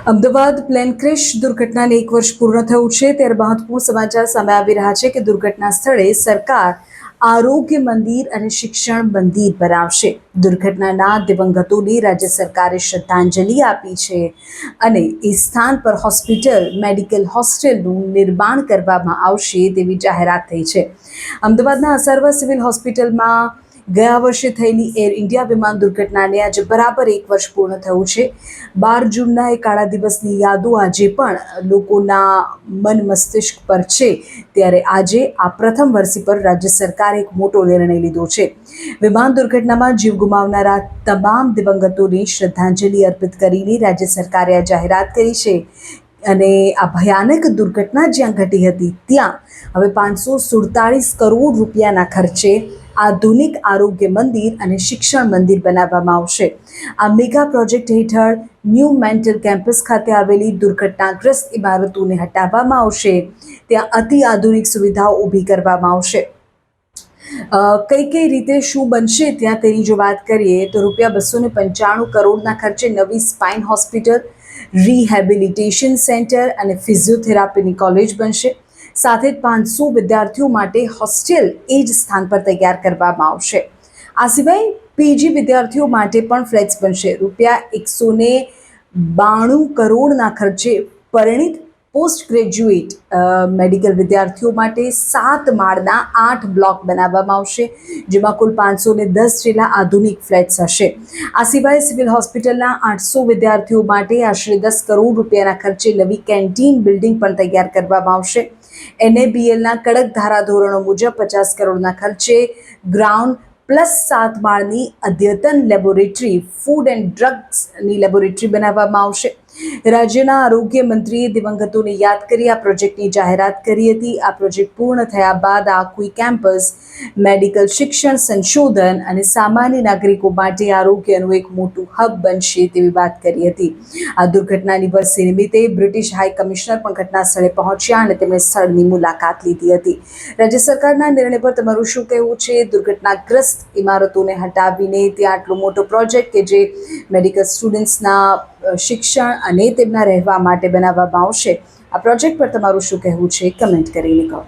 Ahmedabad plane crash દુર્ઘટનાને 1 વર્ષ પૂર્ણ થયું છે ત્યારે મહત્વપૂર્ણ સમાચાર સામે આવી રહ્યા છે કે દુર્ઘટના સ્થળે સરકાર આરોગ્ય મંદિર અને શિક્ષણ મંદિર બનાવશે। દુર્ઘટનાના દિવંગતોને રાજ્ય સરકારે શ્રદ્ધાંજલિ આપી છે અને એ સ્થાન પર હોસ્પિટલ મેડિકલ હોસ્ટેલનું નિર્માણ કરવામાં આવશે તેવી જાહેરાત થઈ છે। અમદાવાદના અસારવા સિવિલ હોસ્પિટલમાં ગયા વર્ષે થયેલી એર ઇન્ડિયા વિમાન દુર્ઘટનાને આજે બરાબર 1 વર્ષ પૂર્ણ થયું છે। 12 જૂનના એ કાળા દિવસની યાદો આજે પણ લોકોના મન મસ્તિષ્ક પર છે ત્યારે આજે આ પ્રથમ વર્ષી પર રાજ્ય સરકારે એક મોટો નિર્ણય લીધો છે। વિમાન દુર્ઘટનામાં જીવ ગુમાવનારા તમામ દિવંગતોને શ્રદ્ધાંજલિ અર્પિત કરીને રાજ્ય સરકારે આ જાહેરાત કરી છે અને આ ભયાનક દુર્ઘટના જ્યાં ઘટી હતી ત્યાં હવે 547 કરોડ રૂપિયાના ખર્ચે આધુનિક આરોગ્ય મંદિર અને શિક્ષણ મંદિર બનાવવામાં આવશે। આ મેગા પ્રોજેક્ટ હેઠળ ન્યૂ મેન્ટલ કેમ્પસ ખાતે આવેલી દુર્ઘટનાગ્રસ્ત ઇમારતોને હટાવવામાં આવશે, ત્યાં અતિ આધુનિક સુવિધાઓ ઊભી કરવામાં આવશે। કઈ રીતે શું બનશે ત્યાં તેની જો વાત કરીએ તો ₹295 કરોડના ખર્ચે નવી સ્પાઇન હોસ્પિટલ, રિહેબિલિટેશન સેન્ટર અને ફિઝિયોથેરાપીની કોલેજ બનશે। સાથે જ 500 વિદ્યાર્થીઓ માટે હોસ્ટેલ એ જ સ્થાન પર તૈયાર કરવામાં આવશે। આ સિવાય પીજી વિદ્યાર્થીઓ માટે પણ ફ્લેટ્સ બનશે। ₹192 કરોડના ખર્ચે પરિણીત પોસ્ટ ગ્રેજ્યુએટ મેડિકલ વિદ્યાર્થીઓ માટે 7 માળના 8 બ્લોક બનાવવામાં આવશે, જેમાં કુલ 510 જેટલા આધુનિક ફ્લેટ્સ હશે। આ સિવાય સિવિલ હોસ્પિટલના 800 વિદ્યાર્થીઓ માટે આશરે 10 કરોડ રૂપિયાના ખર્ચે નવી કેન્ટીન બિલ્ડિંગ પણ તૈયાર કરવામાં આવશે। NABLના કડક ધારાધોરણો મુજબ 50 કરોડના ખર્ચે ગ્રાઉન્ડ પ્લસ 7 માળની અદ્યતન લેબોરેટરી ફૂડ એન્ડ ડ્રગ્સની લેબોરેટરી બનાવવામાં આવશે। રાજ્યના આરોગ્ય મંત્રીએ દિવંગતોને યાદ કરી આ પ્રોજેક્ટની જાહેરાત કરી હતી। આ પ્રોજેક્ટ પૂર્ણ થયા બાદ આ આખું કેમ્પસ મેડિકલ શિક્ષણ, સંશોધન અને સામાન્ય નાગરિકો માટે આરોગ્યનું એક મોટું હબ બનશે તેવી વાત કરી હતી। આ દુર્ઘટનાની વર્ષે નિમિત્તે બ્રિટિશ હાઈ કમિશનર પણ ઘટના સ્થળે પહોંચ્યા અને તેમણે સ્થળની મુલાકાત લીધી હતી। રાજ્ય સરકારના નિર્ણય પર તમારું શું કહેવું છે? દુર્ઘટનાગ્રસ્ત ઇમારતોને હટાવીને ત્યાં આટલો મોટો પ્રોજેક્ટ કે જે મેડિકલ સ્ટુડન્ટ્સના શિક્ષણ અને તેમના રહેવા માટે બનાવવામાં આવશે, આ પ્રોજેક્ટ પર તમારું શું કહેવું છે? કમેન્ટ કરીને કહો।